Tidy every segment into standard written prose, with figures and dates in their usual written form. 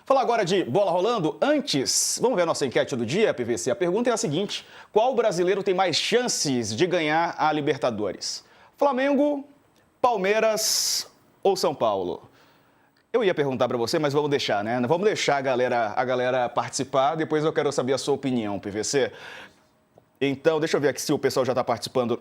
Falar agora de bola rolando. Antes, vamos ver a nossa enquete do dia, PVC. A pergunta é a seguinte: qual brasileiro tem mais chances de ganhar a Libertadores? Flamengo, Palmeiras ou São Paulo? Eu ia perguntar para você, mas vamos deixar, né? Vamos deixar a galera participar. Depois eu quero saber a sua opinião, PVC. Então, deixa eu ver aqui se o pessoal já está participando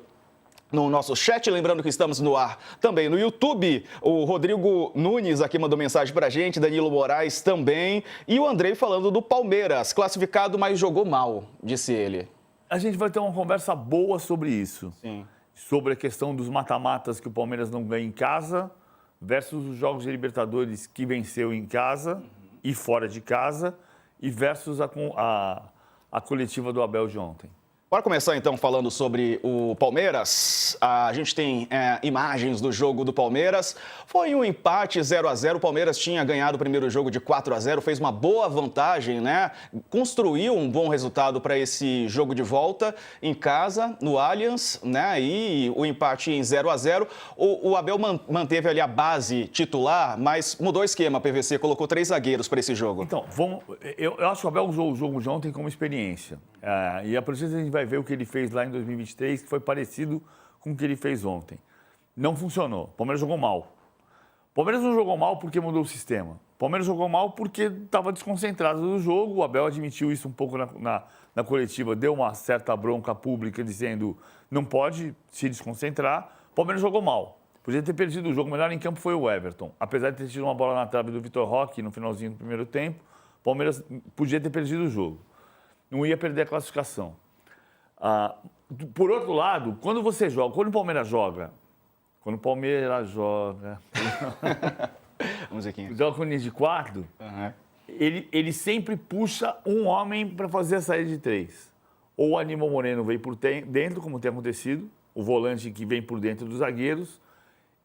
no nosso chat, lembrando que estamos no ar também no YouTube. O Rodrigo Nunes aqui mandou mensagem pra gente, Danilo Moraes também. E o Andrei falando do Palmeiras, classificado, mas jogou mal, disse ele. A gente vai ter uma conversa boa sobre isso. Sim. Sobre a questão dos mata-matas que o Palmeiras não ganha em casa versus os jogos de Libertadores que venceu em casa e fora de casa e versus a coletiva do Abel de ontem. Bora começar então falando sobre o Palmeiras. A gente tem imagens do jogo do Palmeiras. Foi um empate 0-0. O Palmeiras tinha ganhado o primeiro jogo de 4-0, fez uma boa vantagem, né? Construiu um bom resultado para esse jogo de volta em casa, no Allianz, né? E o empate em 0-0. O Abel manteve ali a base titular, mas mudou o esquema, PVC, colocou 3 zagueiros para esse jogo. Então, eu acho que o Abel usou o jogo de ontem como experiência. E a partir disso a gente vai ver o que ele fez lá em 2023, que foi parecido com o que ele fez ontem. Não funcionou. O Palmeiras jogou mal. O Palmeiras não jogou mal porque mudou o sistema. O Palmeiras jogou mal porque estava desconcentrado no jogo. O Abel admitiu isso um pouco na coletiva, deu uma certa bronca pública dizendo não pode se desconcentrar. O Palmeiras jogou mal. Podia ter perdido o jogo. O melhor em campo foi o Everton. Apesar de ter tido uma bola na trave do Vitor Roque no finalzinho do primeiro tempo, o Palmeiras podia ter perdido o jogo. Não ia perder a classificação. Por outro lado, quando o Palmeiras joga, Musiquinha. joga com o linha de quarto, ele sempre puxa um homem para fazer a saída de 3. Ou o Aníbal Moreno vem por dentro, como tem acontecido, o volante que vem por dentro dos zagueiros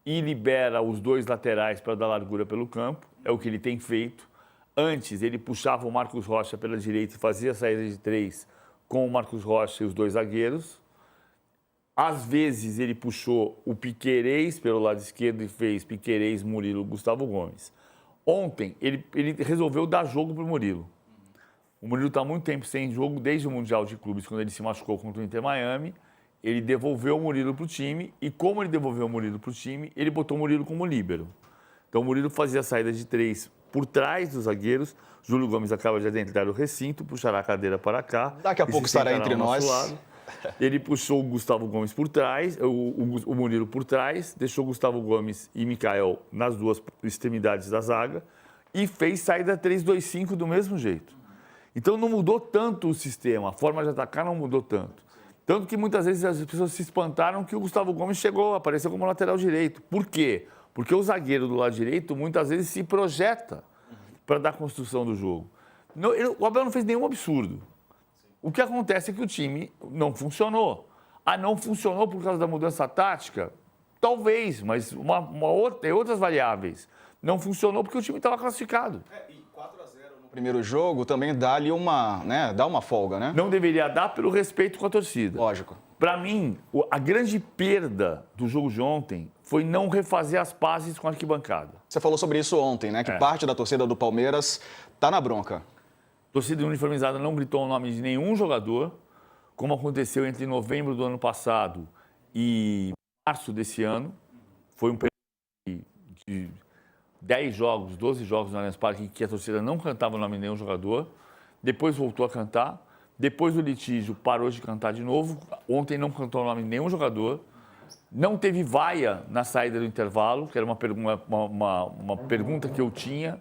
e libera os 2 laterais para dar largura pelo campo, é o que ele tem feito. Antes, ele puxava o Marcos Rocha pela direita e fazia a saída de 3 com o Marcos Rocha e os 2 zagueiros. Às vezes, ele puxou o Piquerez pelo lado esquerdo e fez Piquerez, Murilo, Gustavo Gomes. Ontem, ele resolveu dar jogo para o Murilo. O Murilo está há muito tempo sem jogo, desde o Mundial de Clubes, quando ele se machucou contra o Inter Miami. Ele devolveu o Murilo para o time e, como ele devolveu o Murilo para o time, ele botou o Murilo como líbero. Então, o Murilo fazia a saída de 3 por trás dos zagueiros. Júlio Gomes acaba de adentrar o recinto, puxará a cadeira para cá. Daqui a pouco estará entre nós. Ele puxou o Gustavo Gomes por trás, o Murilo por trás, deixou o Gustavo Gomes e Mikael nas 2 extremidades da zaga e fez saída 3-2-5 do mesmo jeito. Então não mudou tanto o sistema, a forma de atacar não mudou tanto. Tanto que muitas vezes as pessoas se espantaram que o Gustavo Gomes apareceu como lateral direito. Por quê? Porque o zagueiro do lado direito muitas vezes se projeta para dar construção do jogo. O Abel não fez nenhum absurdo. O que acontece é que o time não funcionou. Não funcionou por causa da mudança tática? Talvez, mas tem outras variáveis. Não funcionou porque o time estava classificado. E 4-0 no primeiro jogo também dá-lhe dá uma folga, né? Não deveria dar pelo respeito com a torcida. Lógico. Para mim, a grande perda do jogo de ontem foi não refazer as pazes com a arquibancada. Você falou sobre isso ontem, né? Que parte da torcida do Palmeiras está na bronca. A torcida uniformizada não gritou o nome de nenhum jogador, como aconteceu entre novembro do ano passado e março desse ano. Foi um período de 10 jogos, 12 jogos no Allianz Parque que a torcida não cantava o nome de nenhum jogador. Depois voltou a cantar. Depois do litígio, parou de cantar de novo. Ontem não cantou o nome de nenhum jogador. Não teve vaia na saída do intervalo, que era uma pergunta que eu tinha.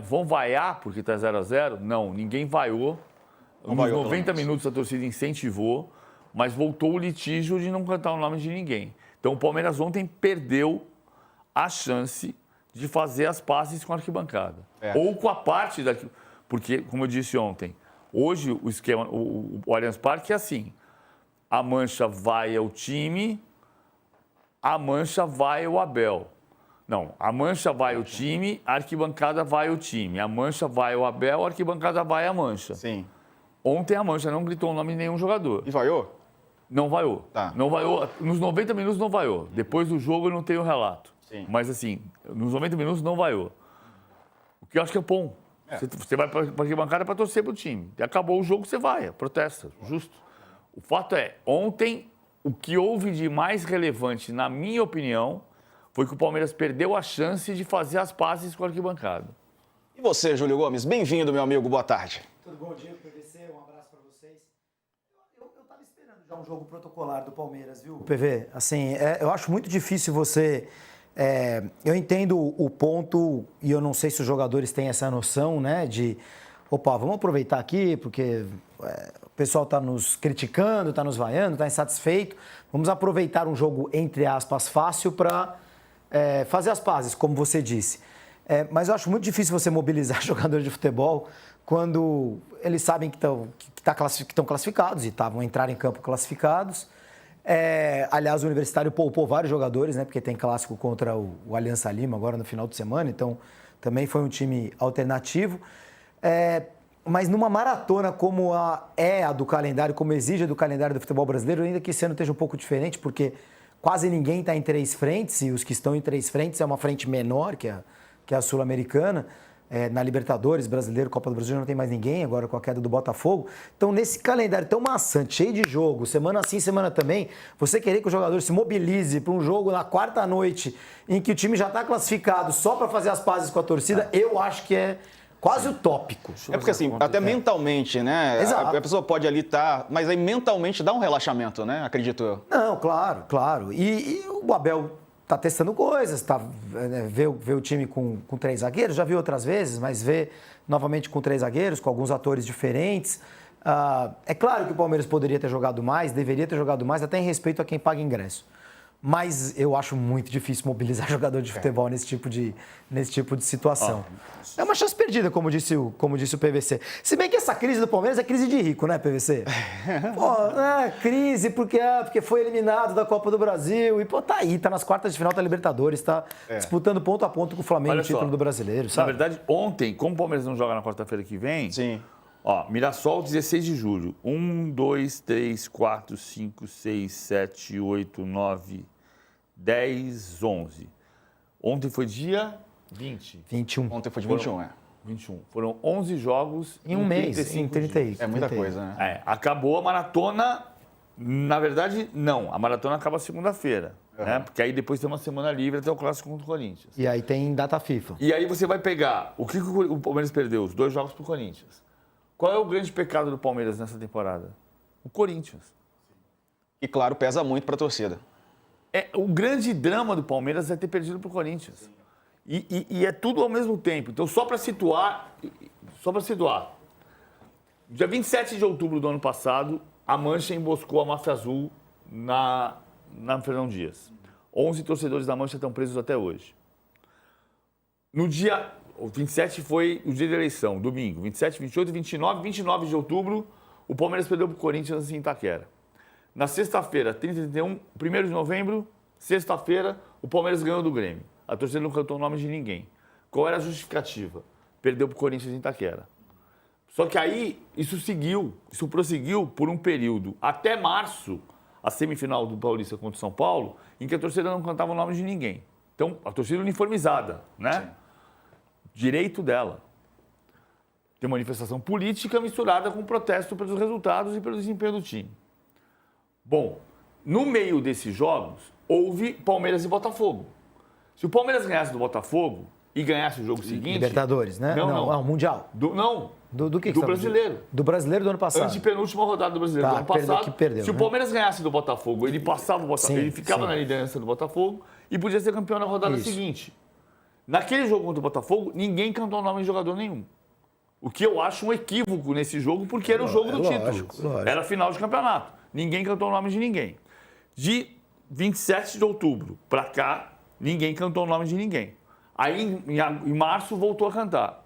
Vão vaiar porque está 0-0? Não, ninguém vaiou. Nos 90 minutos a torcida incentivou, mas voltou o litígio de não cantar o nome de ninguém. Então o Palmeiras ontem perdeu a chance de fazer as pazes com a arquibancada. Ou com a parte daqui. Porque, como eu disse ontem, hoje o esquema, o Allianz Parque é assim: a mancha vai ao time, a mancha vai ao Abel. Não, a mancha vai ao time, a arquibancada vai ao time. A mancha vai ao Abel, a arquibancada vai à mancha. Sim. Ontem a mancha não gritou o nome de nenhum jogador. E vaiou? Não vaiou. Tá. Não vaiou. Nos 90 minutos não vaiou. Depois do jogo eu não tenho relato. Sim. Mas assim, nos 90 minutos não vaiou. O que eu acho que é bom. Você vai para a arquibancada para torcer para o time. E acabou o jogo, você vai, protesta, justo. O fato é, ontem, o que houve de mais relevante, na minha opinião, foi que o Palmeiras perdeu a chance de fazer as pazes com a arquibancada. E você, Júlio Gomes? Bem-vindo, meu amigo. Boa tarde. Tudo bom, Diego, PVC? Um abraço para vocês. Eu estava esperando já um jogo protocolar do Palmeiras, viu, PV? Assim, eu acho muito difícil você... eu entendo o ponto e eu não sei se os jogadores têm essa noção, né, de... Opa, vamos aproveitar aqui, porque o pessoal está nos criticando, está nos vaiando, está insatisfeito. Vamos aproveitar um jogo, entre aspas, fácil para fazer as pazes, como você disse. Mas eu acho muito difícil você mobilizar jogadores de futebol quando eles sabem que estão classificados e vão entrar em campo classificados. Aliás, o Universitário poupou vários jogadores, né, porque tem clássico contra o Aliança Lima agora no final de semana, então também foi um time alternativo. Mas numa maratona como a do calendário, como exige do calendário do futebol brasileiro, ainda que esse ano esteja um pouco diferente, porque quase ninguém está em 3 frentes, e os que estão em 3 frentes é uma frente menor, que é a Sul-Americana. Na Libertadores, Brasileiro, Copa do Brasil, não tem mais ninguém, agora com a queda do Botafogo. Então, nesse calendário tão maçante, cheio de jogo, semana sim, semana também, você querer que o jogador se mobilize para um jogo na quarta noite, em que o time já está classificado só para fazer as pazes com a torcida, eu acho que é quase utópico. Porque assim, até mentalmente, né? Exato. A pessoa pode ali estar, mas aí mentalmente dá um relaxamento, né? Acredito eu. Não, claro. E o Abel está testando coisas, vê o time com 3 zagueiros, já viu outras vezes, mas vê novamente com 3 zagueiros, com alguns atores diferentes. É claro que o Palmeiras poderia ter jogado mais, deveria ter jogado mais, até em respeito a quem paga ingresso. Mas eu acho muito difícil mobilizar jogador de futebol nesse tipo de situação. É uma chance perdida, como disse o PVC. Se bem que essa crise do Palmeiras é crise de rico, né, PVC? Crise porque foi eliminado da Copa do Brasil. E, tá aí, tá nas quartas de final da Libertadores, tá disputando ponto a ponto com o Flamengo o título do Brasileiro, sabe? Na verdade, ontem, como o Palmeiras não joga na quarta-feira que vem... Sim. Mirassol, 16 de julho. 1, 2, 3, 4, 5, 6, 7, 8, 9, 10, 11. Ontem foi dia 20. 21. Ontem foi de 21, 21. Foram 11 jogos em um mês, em 30 dias. É muita coisa, né? Acabou a maratona. Na verdade, não. A maratona acaba segunda-feira. Né? Porque aí depois tem uma semana livre até o clássico contra o Corinthians. E aí tem data FIFA. E aí você vai pegar... O que o Palmeiras perdeu? Os 2 jogos pro Corinthians. Qual é o grande pecado do Palmeiras nessa temporada? O Corinthians. E, claro, pesa muito para a torcida. O grande drama do Palmeiras é ter perdido para o Corinthians. E é tudo ao mesmo tempo. Então, só para situar, dia 27 de outubro do ano passado, a Mancha emboscou a Máfia Azul na Fernão Dias. 11 torcedores da Mancha estão presos até hoje. No dia... O 27 foi o dia da eleição, domingo. 27, 28, 29 de outubro, o Palmeiras perdeu para o Corinthians em Itaquera. Na sexta-feira, 30 e 31, 1º de novembro, sexta-feira, o Palmeiras ganhou do Grêmio. A torcida não cantou o nome de ninguém. Qual era a justificativa? Perdeu para o Corinthians em Itaquera. Só que aí, isso prosseguiu por um período, até março, a semifinal do Paulista contra o São Paulo, em que a torcida não cantava o nome de ninguém. Então, a torcida uniformizada, né? Sim. Direito dela. Tem manifestação política misturada com protesto pelos resultados e pelo desempenho do time. Bom, no meio desses jogos, houve Palmeiras e Botafogo. Se o Palmeiras ganhasse do Botafogo e ganhasse o jogo seguinte... Libertadores, né? Não, Mundial. Do que do brasileiro. Do brasileiro do ano passado. Antepenúltima rodada do brasileiro do ano passado. Perdeu, se o Palmeiras ganhasse do Botafogo, ele passava o Botafogo, ele ficava na liderança do Botafogo e podia ser campeão na rodada seguinte. Naquele jogo contra o Botafogo, ninguém cantou o nome de jogador nenhum. O que eu acho um equívoco nesse jogo, porque era o jogo do título. Lógico. Era final de campeonato. Ninguém cantou o nome de ninguém. De 27 de outubro para cá, ninguém cantou o nome de ninguém. Aí, em março, voltou a cantar.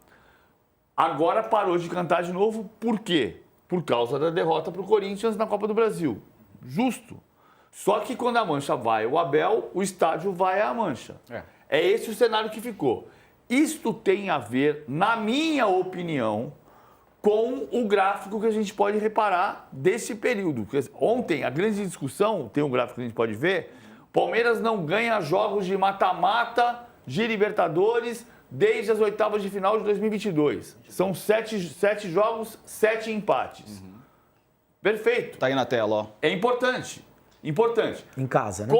Agora parou de cantar de novo. Por quê? Por causa da derrota para o Corinthians na Copa do Brasil. Justo. Só que quando a Mancha vai ao Abel, o estádio vai à Mancha. É esse o cenário que ficou. Isto tem a ver, na minha opinião, com o gráfico que a gente pode reparar desse período. Ontem, a grande discussão, tem um gráfico que a gente pode ver, Palmeiras não ganha jogos de mata-mata de Libertadores desde as oitavas de final de 2022. São 7 jogos, 7 empates. Perfeito. Tá aí na tela, ó. É importante. Importante. Em casa, né?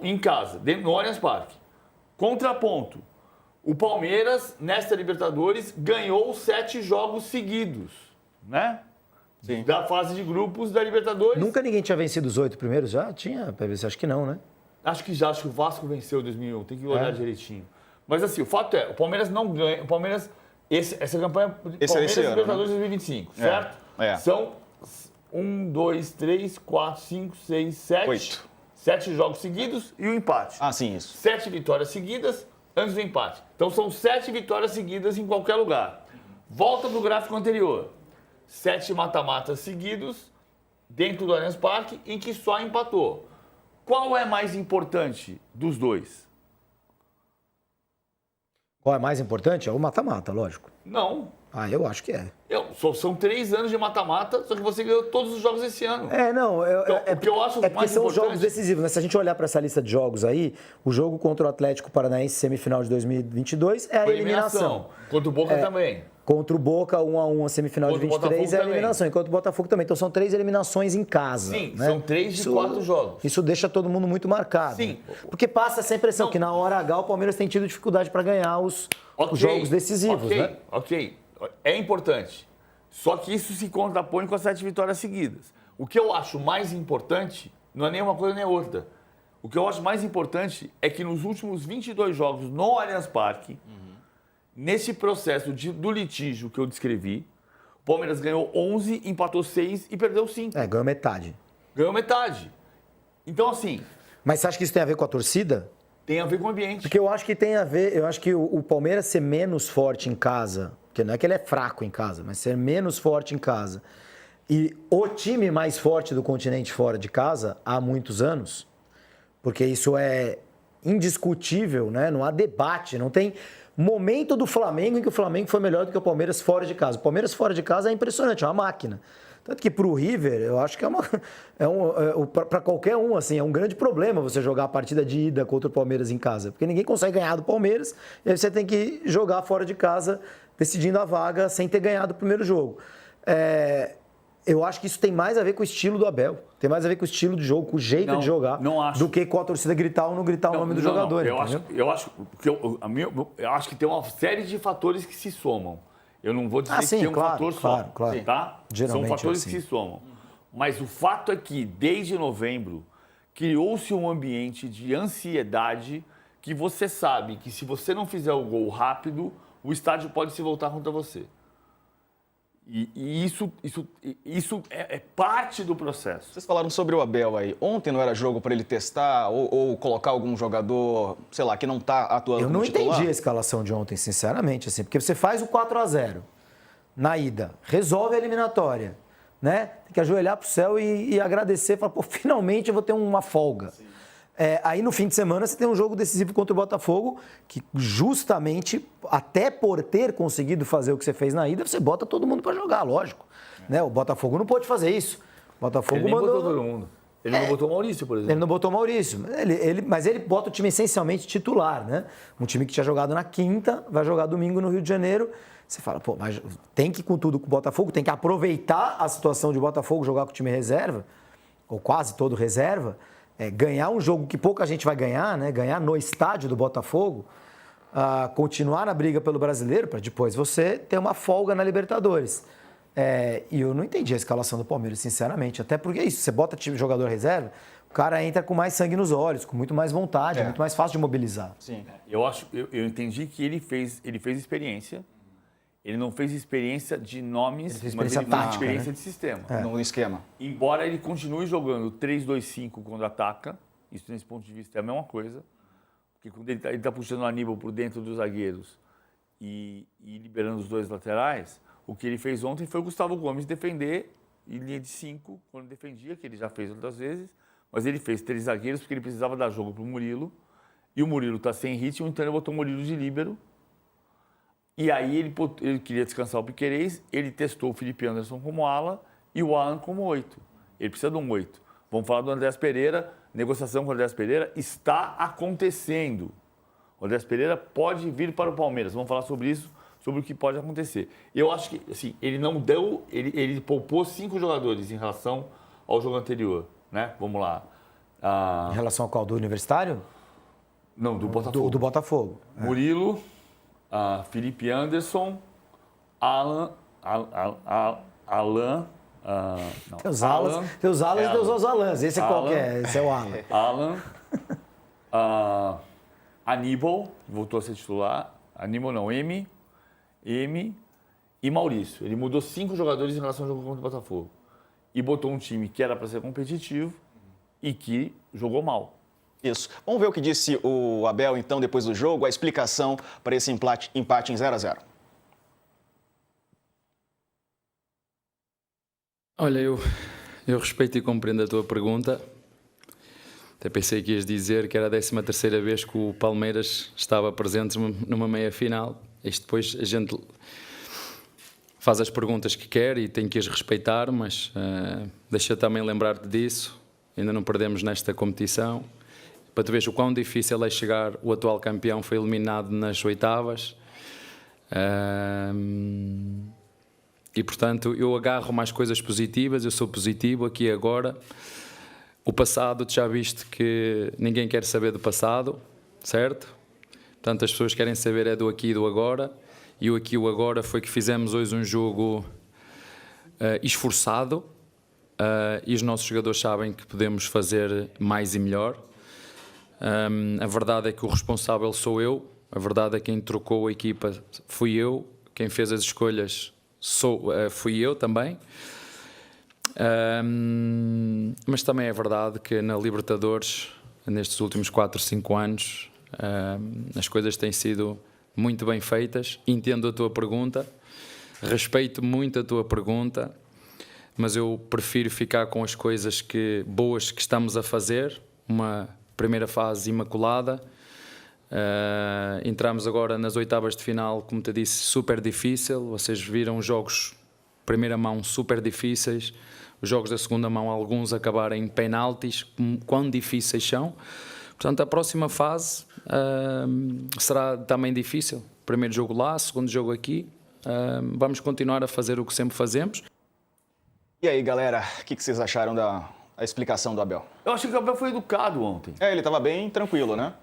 Em casa, no Allianz Parque. Contraponto. O Palmeiras, nesta Libertadores, ganhou 7 jogos seguidos, né? Sim. Da fase de grupos da Libertadores. Nunca ninguém tinha vencido os 8 primeiros? Já tinha, PVC? Acho que não, né? Acho que o Vasco venceu em 2001, tem que olhar direitinho. Mas assim, o fato é, o Palmeiras não ganha, o Palmeiras, essa campanha, Esse Palmeiras ano, Libertadores né? 2025, certo? É. São 1, 2, 3, 4, 5, 6, 7. 8. 7 jogos seguidos e o empate. Ah, sim, isso. 7 vitórias seguidas antes do empate. Então são 7 vitórias seguidas em qualquer lugar. Volta para o gráfico anterior. 7 mata-matas seguidos dentro do Allianz Parque em que só empatou. Qual é mais importante dos dois? Qual é mais importante? É o mata-mata, lógico. Não. Ah, eu acho que é. São 3 anos de mata-mata, só que você ganhou todos os jogos esse ano. Não, o que eu acho porque mais são importante... jogos decisivos, né? Se a gente olhar para essa lista de jogos aí, o jogo contra o Atlético Paranaense, semifinal de 2022, é a eliminação. Contra o Boca também. Contra o Boca, 1-1, a semifinal Contra de o 23 é a Botafogo eliminação. Enquanto o Botafogo também. Então são 3 eliminações em casa. Sim, né? são 3 de 4 jogos. Isso deixa todo mundo muito marcado. Sim. Porque passa essa impressão que na hora H o Palmeiras tem tido dificuldade para ganhar os jogos decisivos, né? Ok. É importante. Só que isso se contrapõe com as 7 vitórias seguidas. O que eu acho mais importante não é nem uma coisa nem outra. O que eu acho mais importante é que nos últimos 22 jogos no Allianz Parque, nesse processo do litígio que eu descrevi, o Palmeiras ganhou 11, empatou 6 e perdeu 5. Ganhou metade. Ganhou metade. Então, assim, Mas você acha que isso tem a ver com a torcida? tem a ver com o ambiente. Porque eu acho que tem a ver, eu acho que o Palmeiras ser menos forte em casa, porque não é que ele é fraco em casa, mas ser menos forte em casa, e o time mais forte do continente fora de casa há muitos anos, porque isso é indiscutível, né? Não há debate, não tem momento do Flamengo em que o Flamengo foi melhor do que o Palmeiras fora de casa. O Palmeiras fora de casa é impressionante, é uma máquina. Tanto que para o River, eu acho que para qualquer um, assim, é um grande problema você jogar a partida de ida contra o Palmeiras em casa, porque ninguém consegue ganhar do Palmeiras, e aí você tem que jogar fora de casa, decidindo a vaga sem ter ganhado o primeiro jogo. Eu acho que isso tem mais a ver com o estilo do Abel, tem mais a ver com o estilo de jogo, com o jeito de jogar, do que com a torcida gritar ou não gritar o nome do jogador. Eu acho que tem uma série de fatores que se somam. Eu não vou dizer que tem um fator só, tá? Geralmente são fatores que se somam. Mas o fato é que, desde novembro, criou-se um ambiente de ansiedade que você sabe que se você não fizer o gol rápido, o estádio pode se voltar contra você. E isso é parte do processo. Vocês falaram sobre o Abel aí. Ontem não era jogo para ele testar ou colocar algum jogador, sei lá, que não está atuando como titular? Eu não entendi a escalação de ontem, sinceramente, assim, porque você faz o 4-0 na ida, resolve a eliminatória, né? Tem que ajoelhar pro céu e agradecer, falar, pô, finalmente eu vou ter uma folga. Aí no fim de semana você tem um jogo decisivo contra o Botafogo, que justamente, até por ter conseguido fazer o que você fez na ida, você bota todo mundo para jogar, lógico. Né? O Botafogo não pôde fazer isso. O Botafogo ele nem botou todo mundo. Ele não botou o Maurício, por exemplo. Ele não botou o Maurício. Mas ele bota o time essencialmente titular, né? Um time que tinha jogado na quinta, vai jogar domingo no Rio de Janeiro. Você fala, pô, mas tem que ir com tudo com o Botafogo, tem que aproveitar a situação de Botafogo, jogar com o time reserva, ou quase todo reserva, ganhar um jogo que pouca gente vai ganhar, né? Ganhar no estádio do Botafogo, continuar na briga pelo brasileiro, para depois você ter uma folga na Libertadores. E eu não entendi a escalação do Palmeiras, sinceramente. Até porque é isso, você bota time jogador reserva, o cara entra com mais sangue nos olhos, com muito mais vontade, é muito mais fácil de mobilizar. Sim. Eu entendi que ele fez experiência. Ele não fez experiência de nomes, mas ele fez experiência, né? De sistema. No esquema. Embora ele continue jogando 3-2-5 quando ataca, isso nesse ponto de vista é a mesma coisa, porque quando ele está puxando o Aníbal por dentro dos zagueiros e liberando os dois laterais, o que ele fez ontem foi o Gustavo Gomes defender em linha de 5, quando defendia, que ele já fez outras vezes, mas ele fez 3 zagueiros porque ele precisava dar jogo para o Murilo, e o Murilo está sem ritmo, então ele botou o Murilo de líbero. E aí ele queria descansar o Piquerez, ele testou o Felipe Anderson como ala e o Alan como 8. Ele precisa de um 8. Vamos falar do Andrés Pereira, negociação com o Andrés Pereira está acontecendo. O o Andrés Pereira pode vir para o Palmeiras. Vamos falar sobre isso, sobre o que pode acontecer. Eu acho que, assim, ele não deu... Ele poupou 5 jogadores em relação ao jogo anterior, né? Vamos lá. Em relação ao qual? Do Universitário? Não, do Botafogo. Do Botafogo. Murilo, Felipe Anderson, Alan... não, Tem os Alas e tem os Alans. Esse é qual que é? Esse é o Alan. Alan, Aníbal, voltou a ser titular. Aníbal não, M e Maurício. Ele mudou 5 jogadores em relação ao jogo contra o Botafogo. E botou um time que era para ser competitivo e que jogou mal. Isso. Vamos ver o que disse o Abel, então, depois do jogo, a explicação para esse empate em 0-0. Olha, eu respeito e compreendo a tua pergunta. Até pensei que ias dizer que era a 13ª vez que o Palmeiras estava presente numa meia-final. Isto depois a gente faz as perguntas que quer e tem que as respeitar, mas deixa também lembrar-te disso. Ainda não perdemos nesta competição. Para tu veres o quão difícil é chegar, o atual campeão foi eliminado nas oitavas. E, portanto, eu agarro mais coisas positivas, eu sou positivo aqui e agora. O passado, tu já viste que ninguém quer saber do passado, certo? Portanto, as pessoas querem saber é do aqui e do agora. E o aqui e o agora foi que fizemos hoje um jogo esforçado e os nossos jogadores sabem que podemos fazer mais e melhor. A verdade é que o responsável sou eu, a verdade é que quem trocou a equipa fui eu, quem fez as escolhas fui eu também, mas também é verdade que na Libertadores, nestes últimos 4, 5 anos, as coisas têm sido muito bem feitas. Entendo a tua pergunta, respeito muito a tua pergunta, mas eu prefiro ficar com as coisas boas que estamos a fazer. Uma primeira fase imaculada. Entramos agora nas oitavas de final, como te disse, super difícil. Vocês viram jogos primeira mão super difíceis, os jogos da segunda mão, alguns acabarem em penaltis, quão difíceis são. Portanto, a próxima fase será também difícil. Primeiro jogo lá, segundo jogo aqui. Vamos continuar a fazer o que sempre fazemos. E aí, galera, o que vocês acharam da explicação do Abel? Eu achei que o Abel foi educado ontem. Ele estava bem tranquilo, né?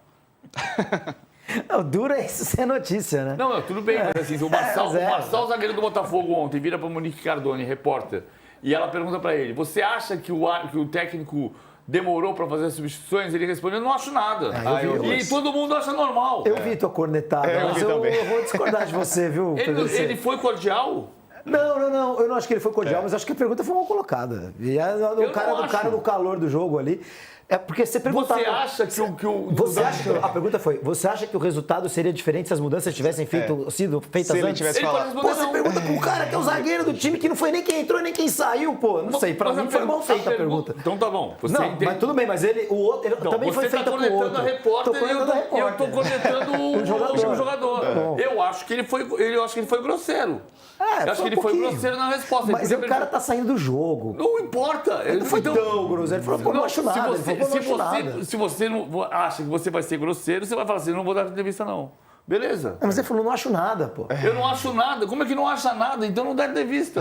Não, duro é isso ser notícia, né? Não, tudo bem, mas assim, o Marçal, zagueiro do Botafogo ontem, vira para Monique Cardone, repórter, e ela pergunta para ele, você acha que o técnico demorou para fazer as substituições? Ele respondeu, não acho nada. E todo mundo acha normal. Eu vi tua cornetada, mas eu vou discordar de você, viu? Ele foi cordial? Não, eu não acho que ele foi cordial, mas acho que a pergunta foi mal colocada. E o cara no calor do jogo ali... É porque você perguntava... Você acha que a pergunta foi, você acha que o resultado seria diferente se as mudanças tivessem sido feitas se antes? Ele tivesse falado. Pô, você pergunta pro cara que é o zagueiro do time, que não foi nem quem entrou, nem quem saiu, pô. Não sei, pra mim foi mal feita a pergunta. Então tá bom. Mas tudo bem, mas o outro também foi feita pro outro. Você tá cornetando a repórter e eu tô cornetando o jogador. Eu acho que ele foi grosseiro. Eu acho que ele foi grosseiro na resposta. Mas o cara tá saindo do jogo. Não importa. Ele não foi tão grosseiro. Ele falou, pô, não acho nada. Se você não acha que você vai ser grosseiro, você vai falar assim, não vou dar entrevista não. Beleza. Mas ele falou, não acho nada, pô. Eu não acho nada. Como é que não acha nada? Então não dá entrevista.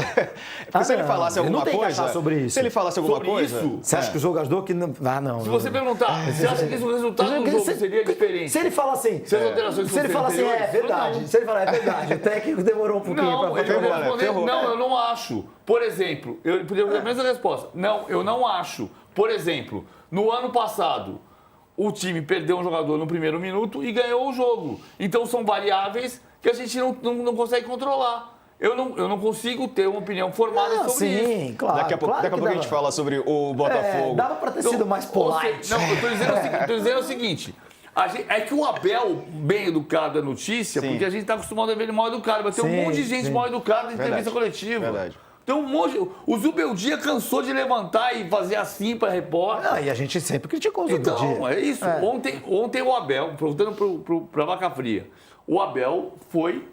Porque se ele falasse alguma coisa... sobre isso. Se ele falasse alguma coisa... Você acha que o jogador que não... não. Se você perguntar, você acha que o resultado do jogo seria diferente? Se ele fala assim... Se as alterações ele fala assim, é verdade. Se ele falar, é verdade. O técnico demorou um pouquinho pra fazer. Não, eu não acho. Por exemplo, eu podia dar a mesma resposta. Não, eu não acho. Por exemplo, no ano passado... O time perdeu um jogador no primeiro minuto e ganhou o jogo. Então são variáveis que a gente não consegue controlar. Eu não consigo ter uma opinião formada sobre isso. Sim, claro. Daqui a pouco a gente fala sobre o Botafogo. Dava para ter sido mais polite. Não, eu tô dizendo o seguinte. É que o Abel, bem educado, é notícia, porque a gente está acostumado a ver ele mal educado. Mas tem um monte de gente mal educada em entrevista coletiva. Verdade. Então, o Zubeldia cansou de levantar e fazer assim para repórter. E a gente sempre criticou o Zubeldia. Então, é isso. Ontem o Abel, voltando para a Vaca Fria, o Abel foi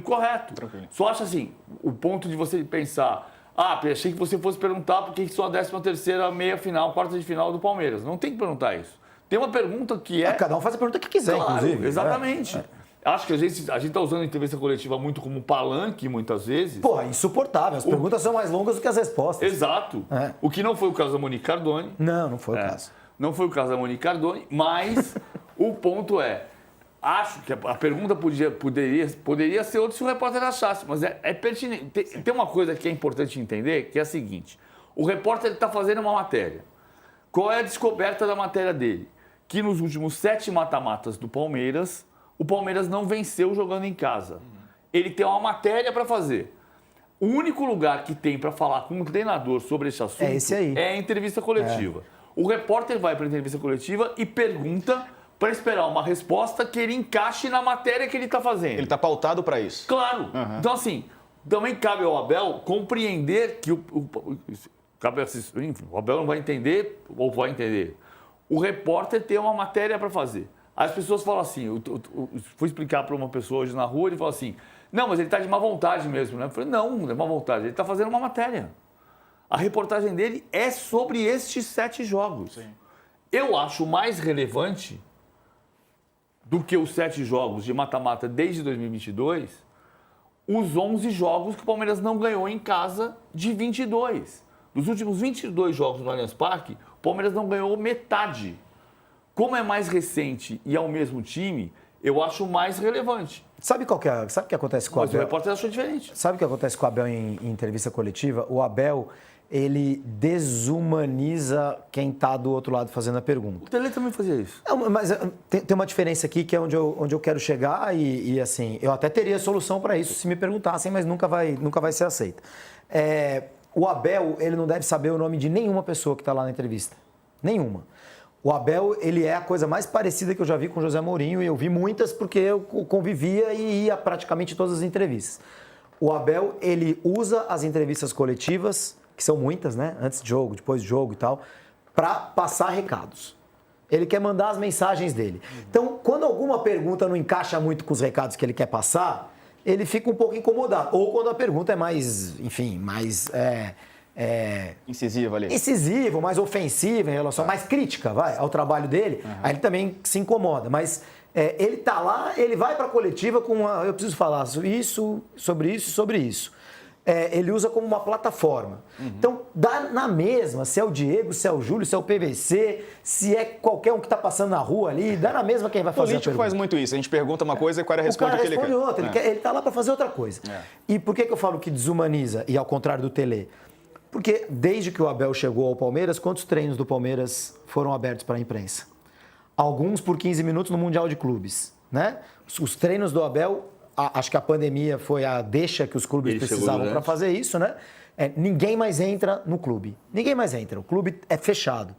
correto. Tranquilo. Só acha assim, o ponto de você pensar, achei que você fosse perguntar por que só a 13ª meia-final, quarta de final do Palmeiras. Não tem que perguntar isso. Tem uma pergunta que é... Cada um faz a pergunta que quiser, Claro, inclusive. exatamente. Acho que a gente está usando a entrevista coletiva muito como palanque, muitas vezes. Porra, insuportável. As perguntas são mais longas do que as respostas. Exato. É. O que não foi o caso da Monique Cardone. Não foi o caso. Não foi o caso da Monique Cardone, mas o ponto é, acho que a pergunta poderia ser outra se o repórter achasse, mas é pertinente. Tem uma coisa que é importante entender, que é a seguinte, o repórter está fazendo uma matéria. Qual é a descoberta da matéria dele? Que nos últimos 7 mata-matas do Palmeiras, o Palmeiras não venceu jogando em casa. Ele tem uma matéria para fazer. O único lugar que tem para falar com um treinador sobre esse assunto esse aí. é a entrevista coletiva. O repórter vai para a entrevista coletiva e pergunta para esperar uma resposta que ele encaixe na matéria que ele está fazendo. Ele está pautado para isso. Claro. Então, assim, também cabe ao Abel compreender que o Abel não vai entender ou vai entender. O repórter tem uma matéria para fazer. As pessoas falam assim, eu fui explicar para uma pessoa hoje na rua, ele falou assim, não, mas ele está de má vontade mesmo, né? Eu falei, não é má vontade, ele está fazendo uma matéria. A reportagem dele é sobre estes 7 jogos. Sim. Eu acho mais relevante do que os 7 jogos de mata-mata desde 2022, os 11 jogos que o Palmeiras não ganhou em casa de 22. Dos últimos 22 jogos no Allianz Parque, o Palmeiras não ganhou metade. Como é mais recente e é o mesmo time, eu acho mais relevante. Sabe o que acontece com o Abel? Mas o repórter achou diferente. Sabe o que acontece com o Abel em entrevista coletiva? O Abel, ele desumaniza quem está do outro lado fazendo a pergunta. O Tele também fazia isso. Não, mas tem uma diferença aqui que é onde eu quero chegar e assim, eu até teria solução para isso se me perguntassem, mas nunca vai ser aceita. O Abel, ele não deve saber o nome de nenhuma pessoa que está lá na entrevista. Nenhuma. O Abel, ele é a coisa mais parecida que eu já vi com o José Mourinho, e eu vi muitas porque eu convivia e ia praticamente todas as entrevistas. O Abel, ele usa as entrevistas coletivas, que são muitas, né? Antes de jogo, depois de jogo e tal, para passar recados. Ele quer mandar as mensagens dele. Então, quando alguma pergunta não encaixa muito com os recados que ele quer passar, ele fica um pouco incomodado. Ou quando a pergunta é mais, enfim, mais... incisiva ali. Incisivo, mais ofensiva em relação, mais crítica, ao trabalho dele, aí ele também se incomoda. Mas ele tá lá, ele vai para a coletiva com eu preciso falar sobre isso. Ele usa como uma plataforma. Então, dá na mesma, se é o Diego, se é o Júlio, se é o PVC, se é qualquer um que está passando na rua ali, dá na mesma quem vai fazer a pergunta. O político faz muito isso, a gente pergunta uma coisa e o cara responde o que ele quer. Outra, ele está lá para fazer outra coisa. E por que eu falo que desumaniza, e ao contrário do Tele? Porque desde que o Abel chegou ao Palmeiras, quantos treinos do Palmeiras foram abertos para a imprensa? Alguns por 15 minutos no Mundial de Clubes, né? Os treinos do Abel, acho que a pandemia foi a deixa que os clubes precisavam para fazer isso, né? Ninguém mais entra no clube. Ninguém mais entra. O clube é fechado.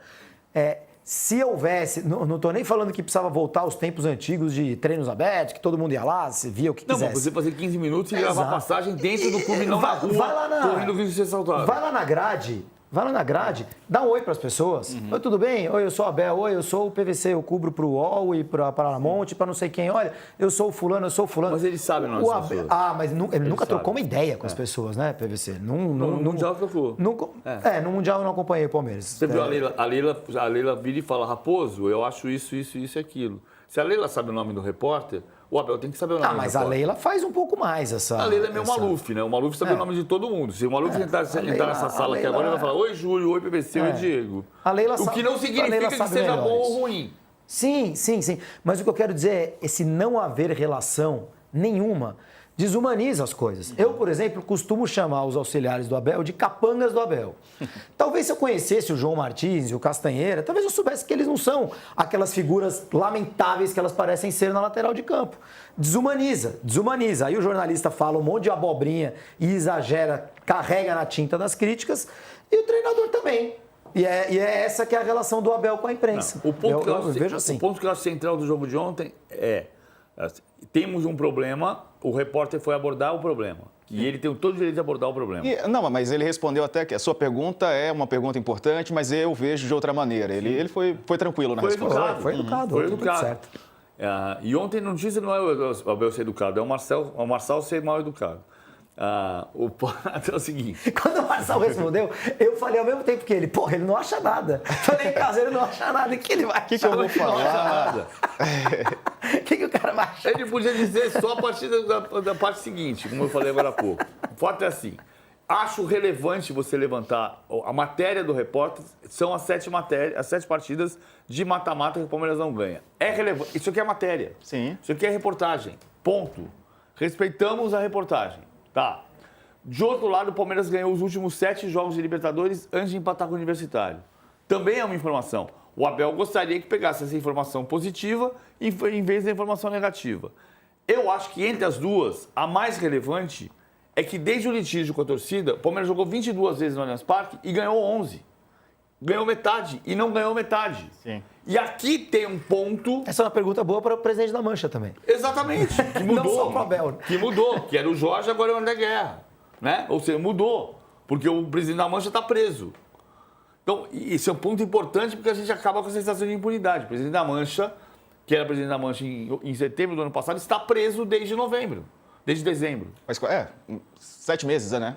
Se houvesse, não estou nem falando que precisava voltar aos tempos antigos de treinos abertos, que todo mundo ia lá, se via o que quisesse. Não, mas você fazer 15 minutos e gravar passagem dentro do clube, não na rua, correndo o risco de ser assaltado. Vai lá na grade, dá um oi para as pessoas. Oi, tudo bem? Oi, eu sou o Abel. Oi, eu sou o PVC, eu cubro para o UOL e para a Paramount, para não sei quem. Olha, eu sou o fulano, eu sou o fulano. Mas ele sabe o nome das pessoas. Mas ele nunca trocou uma ideia com as pessoas, né, PVC? No Mundial trocou. No Mundial eu não acompanhei o Palmeiras. Você viu a Leila vira e fala, Raposo, eu acho isso e aquilo. Se a Leila sabe o nome do repórter, o Abel tem que saber o nome do repórter. Mas a Leila faz um pouco mais essa... A Leila é meio Maluf, né? O Maluf sabe o nome de todo mundo. Se o Maluf entrar nessa sala aqui agora, ele vai falar, oi, Júlio, oi, PVC, oi, Diego. O que não significa que seja bom ou ruim. Sim. Mas o que eu quero dizer é, esse não haver relação nenhuma desumaniza as coisas. Eu, por exemplo, costumo chamar os auxiliares do Abel de capangas do Abel. Talvez se eu conhecesse o João Martins e o Castanheira, talvez eu soubesse que eles não são aquelas figuras lamentáveis que elas parecem ser na lateral de campo. Desumaniza. Aí o jornalista fala um monte de abobrinha e exagera, carrega na tinta das críticas, e o treinador também. E é essa que é a relação do Abel com a imprensa. O ponto eu vejo assim. O ponto que eu acho central do jogo de ontem é... Temos um problema, o repórter foi abordar o problema. E ele tem todo o direito de abordar o problema. Não, mas ele respondeu até que a sua pergunta é uma pergunta importante, mas eu vejo de outra maneira. Ele foi tranquilo na resposta. Foi educado. Certo. E ontem a notícia não é o Abel ser educado, é o Marçal ser mal educado. É o seguinte. Quando o Marçal respondeu, eu falei ao mesmo tempo que ele, porra, ele não acha nada. Falei em casa, ele não acha nada. O que ele vai achar? O que eu vou falar? O que o cara vai achar? Ele podia dizer só a partir da parte seguinte, como eu falei agora há pouco. O fato é assim, acho relevante você levantar a matéria do repórter, são as 7 partidas de mata-mata que o Palmeiras não ganha. É relevante, isso aqui é matéria. Sim. Isso aqui é reportagem, ponto. Respeitamos a reportagem, tá? De outro lado, o Palmeiras ganhou os últimos 7 jogos de Libertadores antes de empatar com o Universitário. Também é uma informação. O Abel gostaria que pegasse essa informação positiva em vez da informação negativa. Eu acho que entre as duas, a mais relevante é que desde o litígio com a torcida, o Palmeiras jogou 22 vezes no Allianz Parque e ganhou 11. Ganhou metade e não ganhou metade. Sim. E aqui tem um ponto... Essa é uma pergunta boa para o presidente da Mancha também. Exatamente. Que mudou. Não só pro Abel. Que mudou. Que era o Jorge, agora é o André Guerra. Né? Ou seja, mudou. Porque o presidente da Mancha está preso. Então, isso é um ponto importante porque a gente acaba com a sensação de impunidade. O presidente da Mancha, que era presidente da Mancha em setembro do ano passado, está preso desde novembro. Desde dezembro. Mas 7 meses, né?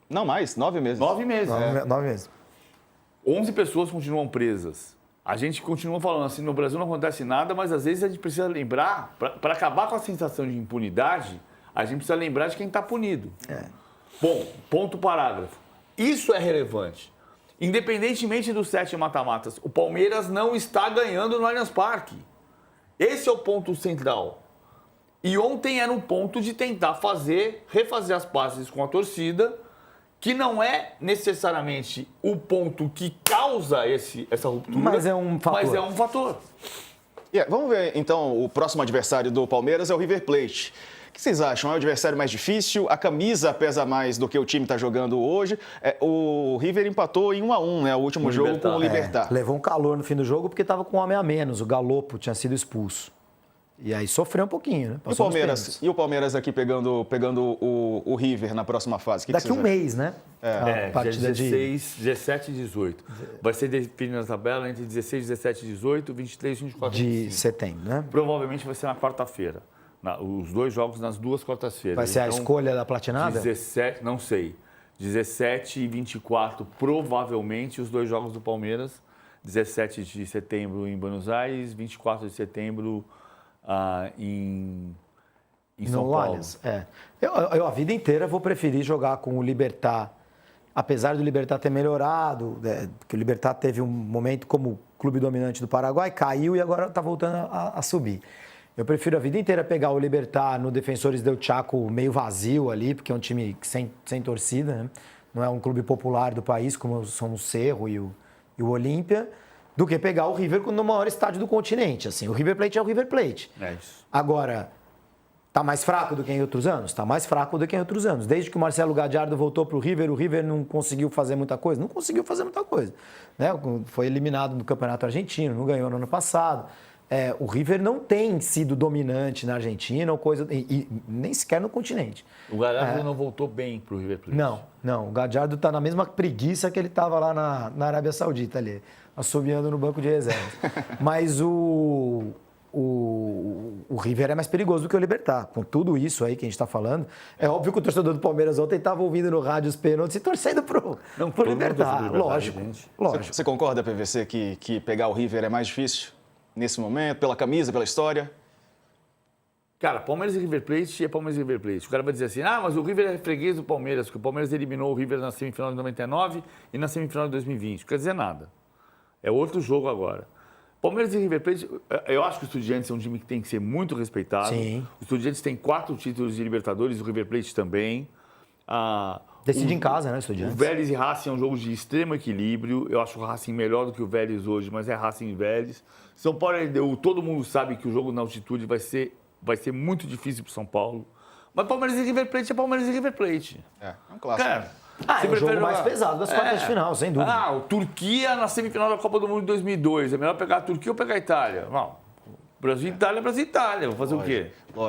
Não mais, 9 meses. 9 meses. 9 meses. 11 pessoas continuam presas. A gente continua falando assim, no Brasil não acontece nada, mas às vezes a gente precisa lembrar, para acabar com a sensação de impunidade, a gente precisa lembrar de quem está punido. Bom, ponto parágrafo. Isso é relevante. Independentemente dos 7 mata-matas, o Palmeiras não está ganhando no Allianz Parque. Esse é o ponto central. E ontem era um ponto de tentar refazer as pazes com a torcida, que não é necessariamente o ponto que causa essa ruptura. Mas é um fator. Mas é um fator. Vamos ver, então, o próximo adversário do Palmeiras é o River Plate. O que vocês acham? É um adversário mais difícil? A camisa pesa mais do que o time está jogando hoje? O River empatou em 1-1, né? O último jogo com o Libertad. Levou um calor no fim do jogo porque estava com um homem a menos. O Galopo tinha sido expulso. E aí sofreu um pouquinho, né? E o Palmeiras aqui pegando o River na próxima fase? Daqui um mês, né? A partida 16, 17 e 18. Vai ser definido na tabela entre 16, 17 e 18, 23 e 24 de 25. setembro, né? Provavelmente vai ser na quarta-feira. Os 2 jogos nas 2 quartas-feiras. Vai ser a escolha da platinada? 17, não sei. 17 e 24, provavelmente, os 2 jogos do Palmeiras. 17 de setembro em Buenos Aires, 24 de setembro em São Paulo. Allianz, Eu a vida inteira vou preferir jogar com o Libertad, apesar do Libertad ter melhorado, que o Libertad teve um momento como clube dominante do Paraguai, caiu e agora está voltando a subir. Eu prefiro a vida inteira pegar o Libertad no Defensores del Chaco meio vazio ali, porque é um time sem torcida, né? Não é um clube popular do país, como são o Cerro e o Olímpia, do que pegar o River no maior estádio do continente. Assim, o River Plate é o River Plate. É isso. Agora, está mais fraco do que em outros anos? Está mais fraco do que em outros anos. Desde que o Marcelo Gallardo voltou para o River não conseguiu fazer muita coisa? Não conseguiu fazer muita coisa. Né? Foi eliminado no Campeonato Argentino, não ganhou no ano passado. O River não tem sido dominante na Argentina ou e nem sequer no continente. O Gallardo não voltou bem para o River Plate. Não. O Gallardo está na mesma preguiça que ele estava lá na Arábia Saudita ali, assobiando no banco de reservas. Mas o River é mais perigoso do que o Libertad. Com tudo isso aí que a gente está falando, é óbvio que o torcedor do Palmeiras ontem estava ouvindo no rádio os pênaltis e torcendo pro Libertad. Lógico. Você concorda, PVC, que pegar o River é mais difícil nesse momento, pela camisa, pela história? Cara, Palmeiras e River Plate é Palmeiras e River Plate. O cara vai dizer assim, mas o River é freguês do Palmeiras, porque o Palmeiras eliminou o River na semifinal de 99 e na semifinal de 2020. Não quer dizer nada. É outro jogo agora. Palmeiras e River Plate, eu acho que o Estudiantes é um time que tem que ser muito respeitado. Sim. O Estudiantes tem 4 títulos de Libertadores, o River Plate também. Decide em casa, né, Estudiantes? O Vélez e Racing é um jogo de extremo equilíbrio. Eu acho o Racing melhor do que o Vélez hoje, mas é Racing e Vélez. São Paulo e LDU, todo mundo sabe que o jogo na altitude vai ser muito difícil para o São Paulo. Mas Palmeiras e River Plate é Palmeiras e River Plate. É um clássico. Cara, é o jogo mais pesado das quartas de final, sem dúvida. O Turquia na semifinal da Copa do Mundo de 2002. É melhor pegar a Turquia ou pegar a Itália? Não. Brasil e Itália, Brasil e Itália. Vou fazer o quê? Lógico.